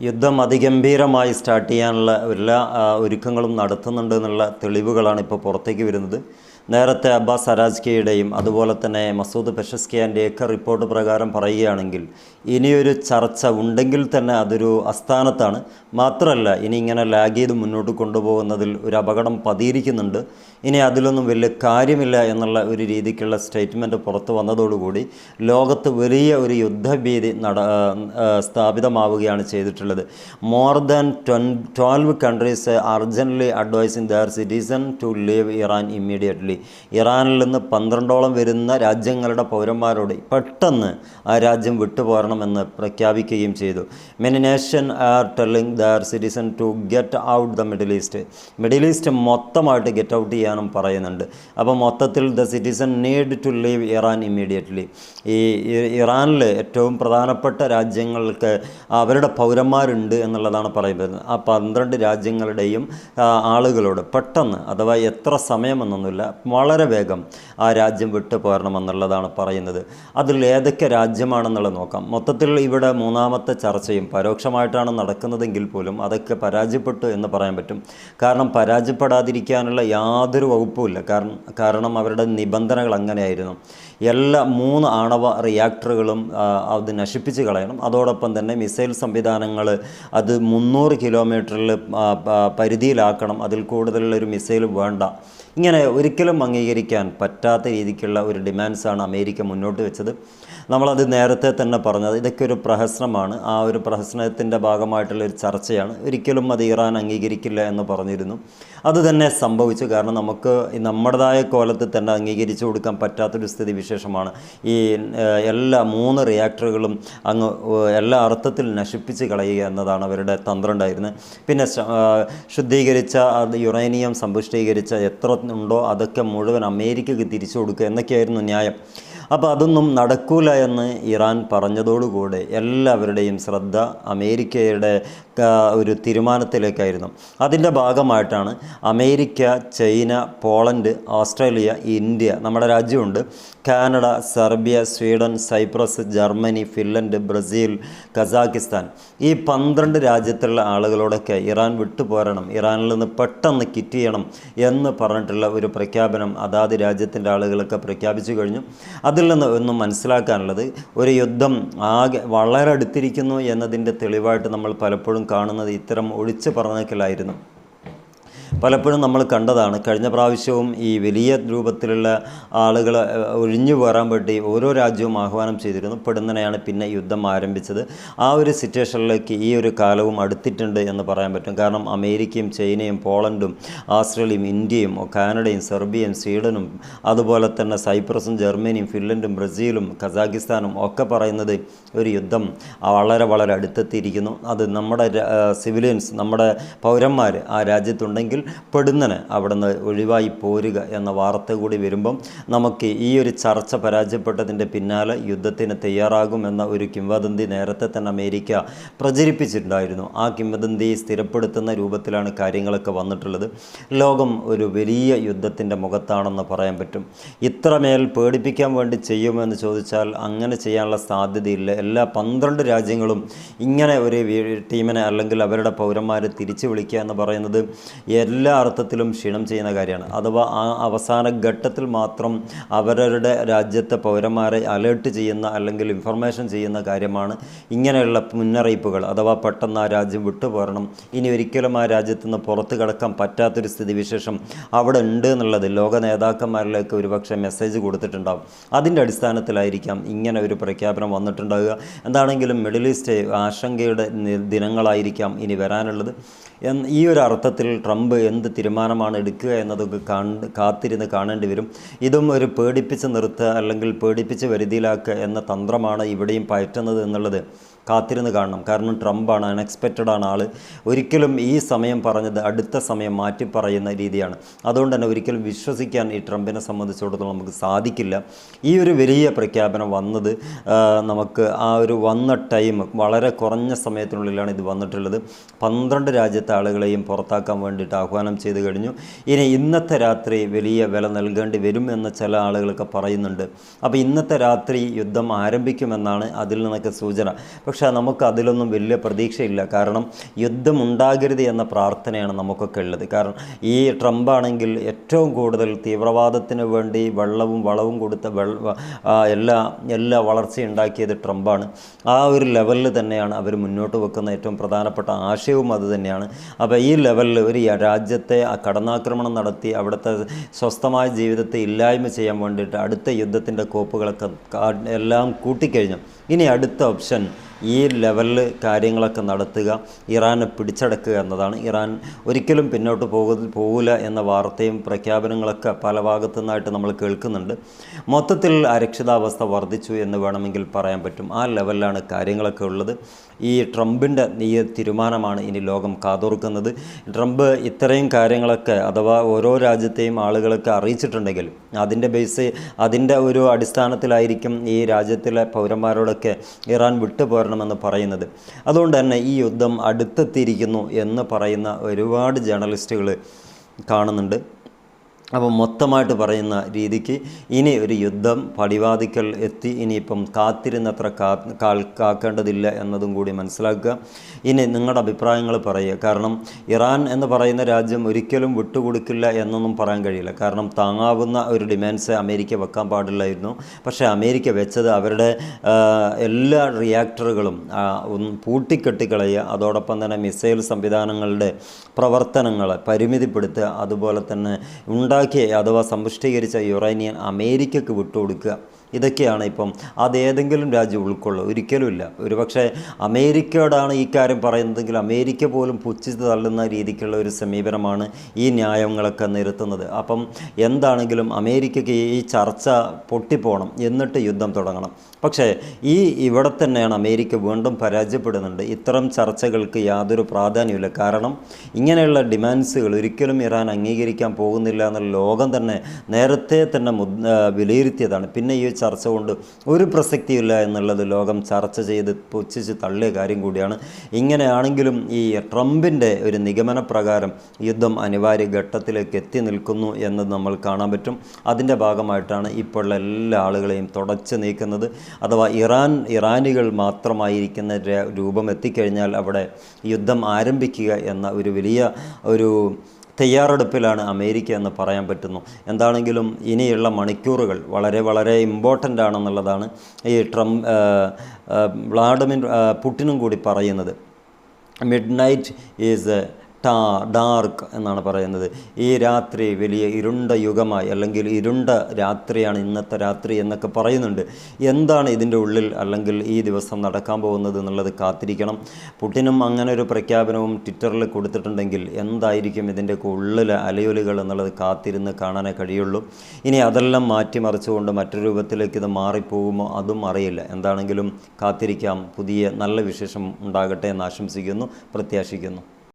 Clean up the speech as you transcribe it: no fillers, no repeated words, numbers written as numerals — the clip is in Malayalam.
യുദ്ധം അതിഗംഭീരമായി സ്റ്റാർട്ട് ചെയ്യാനുള്ള എല്ലാ ഒരുക്കങ്ങളും നടത്തുന്നുണ്ട് എന്നുള്ള തെളിവുകളാണ് ഇപ്പോൾ പുറത്തേക്ക് വരുന്നത്. നേരത്തെ അബ്ബാസ് അരാജ്കിയുടെയും അതുപോലെ തന്നെ മസൂദ് പെഷസ്കിയാൻ്റെയൊക്കെ റിപ്പോർട്ട് പ്രകാരം പറയുകയാണെങ്കിൽ ഇനിയൊരു ചർച്ച ഉണ്ടെങ്കിൽ തന്നെ അതൊരു അസ്ഥാനത്താണ്. മാത്രമല്ല, ഇനി ഇങ്ങനെ ലാഗ് ചെയ്ത് മുന്നോട്ട് കൊണ്ടുപോകുന്നതിൽ ഒരു അപകടം പതിയിരിക്കുന്നുണ്ട്. ഇനി അതിലൊന്നും വലിയ കാര്യമില്ല എന്നുള്ള ഒരു രീതിക്കുള്ള സ്റ്റേറ്റ്മെൻറ്റ് പുറത്തു വന്നതോടുകൂടി ലോകത്ത് വലിയ ഒരു യുദ്ധഭീതി സ്ഥാപിതമാവുകയാണ് ചെയ്തിട്ടുള്ളത്. More than 12 countries urgently advising their citizen to leave Iran immediately. ഇറാനിൽ നിന്ന് 12ഓളം വരുന്ന രാജ്യങ്ങളുടെ പൗരന്മാരോട് പെട്ടെന്ന് ആ രാജ്യം വിട്ടുപോരണമെന്ന് പ്രഖ്യാപിക്കുകയും ചെയ്തു. Many nation are telling their citizen to get out the middle east. Middle east മൊത്തമായിട്ട് ഗെറ്റ് ഔട്ട് ചെയ്യാനും പറയുന്നുണ്ട്. അപ്പോൾ മൊത്തത്തിൽ the citizen need to leave Iran immediately. ഈ ഇറാനിൽ ഏറ്റവും പ്രധാനപ്പെട്ട രാജ്യങ്ങൾക്ക് അവരുടെ പൗരന്മാരുണ്ട് എന്നുള്ളതാണ് പറയുന്നത്. ആ 12 രാജ്യങ്ങളുടെയും ആളുകളോട് പെട്ടെന്ന്, അഥവാ എത്ര സമയമെന്നൊന്നുമില്ല, വളരെ വേഗം ആ രാജ്യം വിട്ടു പോരണമെന്നുള്ളതാണ് പറയുന്നത്. അതിൽ ഏതൊക്കെ രാജ്യമാണെന്നുള്ളത് നോക്കാം. മൊത്തത്തിൽ ഇവിടെ മൂന്നാമത്തെ ചർച്ചയും പരോക്ഷമായിട്ടാണ് നടക്കുന്നതെങ്കിൽ പോലും അതൊക്കെ പരാജയപ്പെട്ടു എന്ന് പറയാൻ പറ്റും. കാരണം പരാജയപ്പെടാതിരിക്കാനുള്ള യാതൊരു വകുപ്പുമില്ല. കാരണം അവരുടെ നിബന്ധനകൾ അങ്ങനെയായിരുന്നു. എല്ലാ 3 ആണവ റിയാക്ടറുകളും അത് നശിപ്പിച്ച് കളയണം. അതോടൊപ്പം തന്നെ മിസൈൽ സംവിധാനങ്ങൾ അത് 300 കിലോമീറ്ററിൽ പരിധിയിലാക്കണം. അതിൽ കൂടുതലുള്ളൊരു മിസൈൽ വേണ്ട. ഇങ്ങനെ ഒരിക്കലും അംഗീകരിക്കാൻ പറ്റാത്ത രീതിക്കുള്ള ഒരു ഡിമാൻഡ്സാണ് അമേരിക്ക മുന്നോട്ട് വെച്ചത്. നമ്മളത് നേരത്തെ തന്നെ പറഞ്ഞത്, ഇതൊക്കെ ഒരു പ്രഹസനമാണ്. ആ ഒരു പ്രഹസനത്തിൻ്റെ ഭാഗമായിട്ടുള്ളൊരു ചർച്ചയാണ്. ഒരിക്കലും അത് ഇറാൻ അംഗീകരിക്കില്ല എന്ന് പറഞ്ഞിരുന്നു. അത് തന്നെ സംഭവിച്ചു. കാരണം നമുക്ക് നമ്മുടേതായ കോലത്തിൽ തന്നെ അംഗീകരിച്ചു കൊടുക്കാൻ പറ്റാത്തൊരു സ്ഥിതി വിശേഷമാണ്. ഈ എല്ലാ 3 റിയാക്ടറുകളും അങ്ങ് എല്ലാ അർത്ഥത്തിൽ നശിപ്പിച്ച് കളയുക എന്നതാണ് അവരുടെ തന്ത്രം ഉണ്ടായിരുന്നത്. പിന്നെ ശുദ്ധീകരിച്ച യുറേനിയം സമ്പുഷ്ടീകരിച്ച എത്ര ഉണ്ടോ അതൊക്കെ മുഴുവൻ അമേരിക്കയ്ക്ക് തിരിച്ചു കൊടുക്കുക എന്നൊക്കെയായിരുന്നു ന്യായം. അപ്പോൾ അതൊന്നും നടക്കൂല എന്ന് ഇറാൻ പറഞ്ഞതോടുകൂടെ എല്ലാവരുടെയും ശ്രദ്ധ അമേരിക്കയുടെ ഒരു തീരുമാനത്തിലേക്കായിരുന്നു. അതിൻ്റെ ഭാഗമായിട്ടാണ് America, China, Poland, Australia, India, നമ്മുടെ രാജ്യമുണ്ട്, Canada, Serbia, Sweden, Cyprus, Germany, Finland, Brazil, Kazakhstan, ഈ 12 രാജ്യത്തുള്ള ആളുകളോടൊക്കെ ഇറാൻ വിട്ടുപോരണം, ഇറാനിൽ നിന്ന് പെട്ടെന്ന് കിറ്റ് ചെയ്യണം എന്ന് പറഞ്ഞിട്ടുള്ള ഒരു പ്രഖ്യാപനം അതാത് രാജ്യത്തിൻ്റെ ആളുകളൊക്കെ പ്രഖ്യാപിച്ചു കഴിഞ്ഞു. അതിൽ നിന്ന് ഒന്നും മനസ്സിലാക്കാനുള്ളത്, ഒരു യുദ്ധം ആകെ വളരെ അടുത്തിരിക്കുന്നു എന്നതിൻ്റെ തെളിവായിട്ട് നമ്മൾ പലപ്പോഴും കാണുന്നത് ഇത്തരം ഒഴിച്ചു പറഞ്ഞേക്കലായിരുന്നു. പലപ്പോഴും നമ്മൾ കണ്ടതാണ്. കഴിഞ്ഞ പ്രാവശ്യവും ഈ വലിയ രൂപത്തിലുള്ള ആളുകൾ ഒഴിഞ്ഞു പോരാൻ വേണ്ടി ഓരോ രാജ്യവും ആഹ്വാനം ചെയ്തിരുന്നു. പെടുന്നനെയാണ് പിന്നെ യുദ്ധം ആരംഭിച്ചത്. ആ ഒരു സിറ്റുവേഷനിലേക്ക് ഈ ഒരു കാലവും അടുത്തിട്ടുണ്ട് എന്ന് പറയാൻ പറ്റും. കാരണം അമേരിക്കയും ചൈനയും പോളണ്ടും ഓസ്ട്രേലിയയും ഇന്ത്യയും കാനഡയും സെർബിയയും സ്വീഡനും അതുപോലെ തന്നെ സൈപ്രസും ജർമ്മനിയും ഫിൻലൻഡും ബ്രസീലും കസാക്കിസ്ഥാനും ഒക്കെ പറയുന്നത് ഒരു യുദ്ധം വളരെ വളരെ അടുത്തെത്തിയിരിക്കുന്നു. അത് നമ്മുടെ സിവിലിയൻസ്, നമ്മുടെ പൗരന്മാർ ആ രാജ്യത്തുണ്ടെങ്കിൽ പെടുന്നനെ അവിടെ നിന്ന് ഒഴിവായി പോരുക എന്ന വാർത്ത കൂടി വരുമ്പം നമുക്ക് ഈ ഒരു ചർച്ച പരാജയപ്പെട്ടതിൻ്റെ പിന്നാലെ യുദ്ധത്തിന് തയ്യാറാകുമെന്ന ഒരു കിംവദന്തി നേരത്തെ തന്നെ അമേരിക്ക പ്രചരിപ്പിച്ചിട്ടുണ്ടായിരുന്നു. ആ കിംവദന്തി സ്ഥിരപ്പെടുത്തുന്ന രൂപത്തിലാണ് കാര്യങ്ങളൊക്കെ വന്നിട്ടുള്ളത്. ലോകം ഒരു വലിയ യുദ്ധത്തിൻ്റെ മുഖത്താണെന്ന് പറയാൻ പറ്റും. ഇത്രമേൽ പേടിപ്പിക്കാൻ വേണ്ടി ചെയ്യുമെന്ന് ചോദിച്ചാൽ അങ്ങനെ ചെയ്യാനുള്ള സാധ്യതയില്ല. എല്ലാ 12 രാജ്യങ്ങളും ഇങ്ങനെ ഒരു ടീമിനെ അല്ലെങ്കിൽ അവരുടെ പൗരന്മാരെ തിരിച്ചു വിളിക്കുക എന്ന് പറയുന്നത് എല്ലാ അർത്ഥത്തിലും ക്ഷീണം ചെയ്യുന്ന കാര്യമാണ്. അഥവാ ആ അവസാന ഘട്ടത്തിൽ മാത്രം അവരവരുടെ രാജ്യത്തെ പൗരന്മാരെ അലേർട്ട് ചെയ്യുന്ന അല്ലെങ്കിൽ ഇൻഫർമേഷൻ ചെയ്യുന്ന കാര്യമാണ് ഇങ്ങനെയുള്ള മുന്നറിയിപ്പുകൾ. അഥവാ പെട്ടെന്ന് ആ രാജ്യം വിട്ടുപോരണം, ഇനി ഒരിക്കലും ആ രാജ്യത്തു നിന്ന് പുറത്ത് കടക്കാൻ പറ്റാത്തൊരു സ്ഥിതിവിശേഷം അവിടെ ഉണ്ട് എന്നുള്ളത് ലോക നേതാക്കന്മാരിലേക്ക് ഒരുപക്ഷെ മെസ്സേജ് കൊടുത്തിട്ടുണ്ടാകും. അതിൻ്റെ അടിസ്ഥാനത്തിലായിരിക്കാം ഇങ്ങനെ ഒരു പ്രഖ്യാപനം വന്നിട്ടുണ്ടാകുക. എന്താണെങ്കിലും മിഡിൽ ഈസ്റ്റ് ആശങ്കയുടെ ദിനങ്ങളായിരിക്കാം ഇനി വരാനുള്ളത്. ഈ ഒരു അർത്ഥത്തിൽ ട്രംപ് എന്ത് തീരുമാനമാണ് എടുക്കുക എന്നതൊക്കെ കാത്തിരുന്ന് കാണേണ്ടി വരും. ഇതും ഒരു പേടിപ്പിച്ച് നിർത്തുക അല്ലെങ്കിൽ പേടിപ്പിച്ച് വരുതിയിലാക്കുക എന്ന തന്ത്രമാണ് ഇവിടെയും പയറ്റുന്നത് എന്നുള്ളത് കാത്തിരുന്ന് കാണണം. കാരണം ട്രംപാണ്, അൺഎക്സ്പെക്റ്റഡ് ആണ് ആൾ. ഒരിക്കലും ഈ സമയം പറഞ്ഞത് അടുത്ത സമയം മാറ്റി പറയുന്ന രീതിയാണ്. അതുകൊണ്ട് തന്നെ ഒരിക്കലും വിശ്വസിക്കാൻ ഈ ട്രംപിനെ സംബന്ധിച്ചിടത്തോളം നമുക്ക് സാധിക്കില്ല. ഈ ഒരു വലിയ പ്രഖ്യാപനം വന്നത് നമുക്ക് ആ ഒരു വന്ന ടൈം വളരെ കുറഞ്ഞ സമയത്തിനുള്ളിലാണ് ഇത് വന്നിട്ടുള്ളത്. 12 രാജ്യത്തെ ആളുകളെയും പുറത്താക്കാൻ വേണ്ടിയിട്ട് ആഹ്വാനം ചെയ്തു കഴിഞ്ഞു. ഇനി ഇന്നത്തെ രാത്രി വലിയ വില നൽകേണ്ടി വരും എന്ന് ചില ആളുകളൊക്കെ പറയുന്നുണ്ട്. അപ്പോൾ ഇന്നത്തെ രാത്രി യുദ്ധം ആരംഭിക്കുമെന്നാണ് അതിൽ നിന്നൊക്കെ സൂചന. പക്ഷേ പക്ഷേ നമുക്ക് അതിലൊന്നും വലിയ പ്രതീക്ഷയില്ല. കാരണം യുദ്ധമുണ്ടാകരുത് എന്ന പ്രാർത്ഥനയാണ് നമുക്കൊക്കെ ഉള്ളത്. കാരണം ഈ ട്രംപാണെങ്കിൽ ഏറ്റവും കൂടുതൽ തീവ്രവാദത്തിന് വേണ്ടി വെള്ളവും വളവും കൊടുത്ത എല്ലാ വളർച്ചയുണ്ടാക്കിയത് ട്രംപാണ്. ആ ഒരു ലെവലിൽ തന്നെയാണ് അവർ മുന്നോട്ട് വെക്കുന്ന ഏറ്റവും പ്രധാനപ്പെട്ട ആശയവും അത് തന്നെയാണ്. അപ്പോൾ ഈ ലെവലിൽ ഒരു രാജ്യത്തെ കടന്നാക്രമണം നടത്തി അവിടുത്തെ സ്വസ്ഥമായ ജീവിതത്തെ ഇല്ലായ്മ ചെയ്യാൻ വേണ്ടിയിട്ട് അടുത്ത യുദ്ധത്തിൻ്റെ കോപ്പുകളൊക്കെ എല്ലാം കൂട്ടിക്കഴിഞ്ഞു. ഇനി അടുത്ത ഓപ്ഷൻ ഈ ലെവലിൽ കാര്യങ്ങളൊക്കെ നടത്തുക, ഇറാനെ പിടിച്ചടക്കുക എന്നതാണ്. ഇറാൻ ഒരിക്കലും പിന്നോട്ട് പോകില്ല എന്ന വാർത്തയും പ്രഖ്യാപനങ്ങളൊക്കെ പല ഭാഗത്തു നിന്നായിട്ട് നമ്മൾ കേൾക്കുന്നുണ്ട്. മൊത്തത്തിൽ അരക്ഷിതാവസ്ഥ വർദ്ധിച്ചു എന്ന് വേണമെങ്കിൽ പറയാൻ പറ്റും. ആ ലെവലിലാണ് കാര്യങ്ങളൊക്കെ ഉള്ളത്. ഈ ട്രംപിൻ്റെ ഈ തീരുമാനമാണ് ഇനി ലോകം കാതോർക്കുന്നത്. ട്രംപ് ഇത്രയും കാര്യങ്ങളൊക്കെ അഥവാ ഓരോ രാജ്യത്തെയും ആളുകളൊക്കെ അറിയിച്ചിട്ടുണ്ടെങ്കിൽ അതിൻ്റെ ഒരു അടിസ്ഥാനത്തിലായിരിക്കും ഈ രാജ്യത്തിലെ പൗരന്മാരോടൊക്കെ ഇറാൻ വിട്ടുപോരണമെന്ന് പറയുന്നത്. അതുകൊണ്ട് തന്നെ ഈ യുദ്ധം അടുത്തെത്തിയിരിക്കുന്നു എന്ന് പറയുന്ന ഒരുപാട് ജേർണലിസ്റ്റുകൾ കാണുന്നുണ്ട്. അപ്പോൾ മൊത്തമായിട്ട് പറയുന്ന രീതിക്ക് ഇനി ഒരു യുദ്ധം പടിവാതിക്കൽ എത്തി. ഇനിയിപ്പം കാത്തിരുന്നത്ര കാക്കേണ്ടതില്ല എന്നതും കൂടി മനസ്സിലാക്കുക. ഇനി നിങ്ങളുടെ അഭിപ്രായങ്ങൾ പറയുക. കാരണം ഇറാൻ എന്ന് പറയുന്ന രാജ്യം ഒരിക്കലും വിട്ടുകൊടുക്കില്ല എന്നൊന്നും പറയാൻ കഴിയില്ല. കാരണം താങ്ങാവുന്ന ഒരു ഡിമാൻഡ്സ് അമേരിക്ക വെക്കാൻ പാടില്ലായിരുന്നു. പക്ഷേ അമേരിക്ക വെച്ചത് അവരുടെ എല്ലാ റിയാക്ടറുകളും പൂട്ടിക്കെട്ടിക്കളയുക, അതോടൊപ്പം തന്നെ മിസൈൽ സംവിധാനങ്ങളുടെ പ്രവർത്തനങ്ങൾ പരിമിതിപ്പെടുത്തുക, അതുപോലെ തന്നെ അഥവാ സമ്പുഷ്ടീകരിച്ച യുറേനിയം അമേരിക്കക്ക് വിട്ടുകൊടുക്കുക. ഇതൊക്കെയാണ് ഇപ്പം. അതേതെങ്കിലും രാജ്യം ഉൾക്കൊള്ളുക? ഒരിക്കലുമില്ല. ഒരുപക്ഷെ അമേരിക്കയോടാണ് ഈ കാര്യം പറയുന്നതെങ്കിൽ അമേരിക്ക പോലും പുച്ഛിച്ച് തള്ളുന്ന രീതിക്കുള്ള ഒരു സമീപനമാണ് ഈ ന്യായങ്ങളൊക്കെ നിരത്തുന്നത്. അപ്പം എന്താണെങ്കിലും അമേരിക്കയ്ക്ക് ഈ ചർച്ച പൊട്ടിപ്പോണം, എന്നിട്ട് യുദ്ധം തുടങ്ങണം. പക്ഷേ ഇവിടെ തന്നെയാണ് അമേരിക്ക വീണ്ടും പരാജയപ്പെടുന്നുണ്ട്. ഇത്തരം ചർച്ചകൾക്ക് യാതൊരു പ്രാധാന്യമില്ല. കാരണം ഇങ്ങനെയുള്ള ഡിമാൻഡ്സുകൾ ഒരിക്കലും ഇറാൻ അംഗീകരിക്കാൻ പോകുന്നില്ല എന്നുള്ള ലോകം തന്നെ നേരത്തെ തന്നെ വിലയിരുത്തിയതാണ്. പിന്നെ ഈ ചർച്ച കൊണ്ട് ഒരു പ്രസക്തിയില്ല എന്നുള്ളത് ലോകം ചർച്ച ചെയ്ത് പുച്ഛിച്ച് തള്ളിയ കാര്യം കൂടിയാണ്. ഇങ്ങനെയാണെങ്കിലും ഈ ട്രംപിൻ്റെ ഒരു നിഗമനപ്രകാരം യുദ്ധം അനിവാര്യ ഘട്ടത്തിലേക്ക് എത്തി നിൽക്കുന്നു എന്ന് നമ്മൾ കാണാൻ പറ്റും. അതിൻ്റെ ഭാഗമായിട്ടാണ് ഇപ്പോൾ എല്ലാ ആളുകളെയും തുടച്ചു നീക്കുന്നത്. അഥവാ ഇറാനികൾ മാത്രമായിരിക്കുന്ന രൂപം എത്തിക്കഴിഞ്ഞാൽ അവിടെ യുദ്ധം ആരംഭിക്കുക എന്ന ഒരു വലിയ തയ്യാറെടുപ്പിലാണ് അമേരിക്ക എന്ന് പറയാൻ പറ്റുന്നു. എന്താണെങ്കിലും ഇനിയുള്ള മണിക്കൂറുകൾ വളരെ വളരെ ഇമ്പോർട്ടൻ്റ് ആണെന്നുള്ളതാണ് ഈ വ്ളാഡിമിർ പുടിനും കൂടി പറയുന്നത്. മിഡ് നൈറ്റ് ഈസ് ഡാർക്ക് എന്നാണ് പറയുന്നത്. ഈ രാത്രി വലിയ ഇരുണ്ട യുഗമായി, അല്ലെങ്കിൽ ഇരുണ്ട രാത്രിയാണ് ഇന്നത്തെ രാത്രി എന്നൊക്കെ പറയുന്നുണ്ട്. എന്താണ് ഇതിൻ്റെ ഉള്ളിൽ അല്ലെങ്കിൽ ഈ ദിവസം നടക്കാൻ പോകുന്നത് എന്നുള്ളത് കാത്തിരിക്കണം. പുടിനും അങ്ങനെ ഒരു പ്രഖ്യാപനവും ട്വിറ്ററിൽ കൊടുത്തിട്ടുണ്ടെങ്കിൽ എന്തായിരിക്കും ഇതിൻ്റെയൊക്കെ ഉള്ളിലെ അലയൊലികൾ എന്നുള്ളത് കാത്തിരുന്ന് കാണാനേ കഴിയുള്ളൂ. ഇനി അതെല്ലാം മാറ്റിമറിച്ചുകൊണ്ട് മറ്റൊരു രൂപത്തിലേക്ക് ഇത് മാറിപ്പോകുമോ അതും അറിയില്ല. എന്താണെങ്കിലും കാത്തിരിക്കാം. പുതിയ നല്ല വിശേഷം ഉണ്ടാകട്ടെ എന്ന് ആശംസിക്കുന്നു, പ്രത്യാശിക്കുന്നു.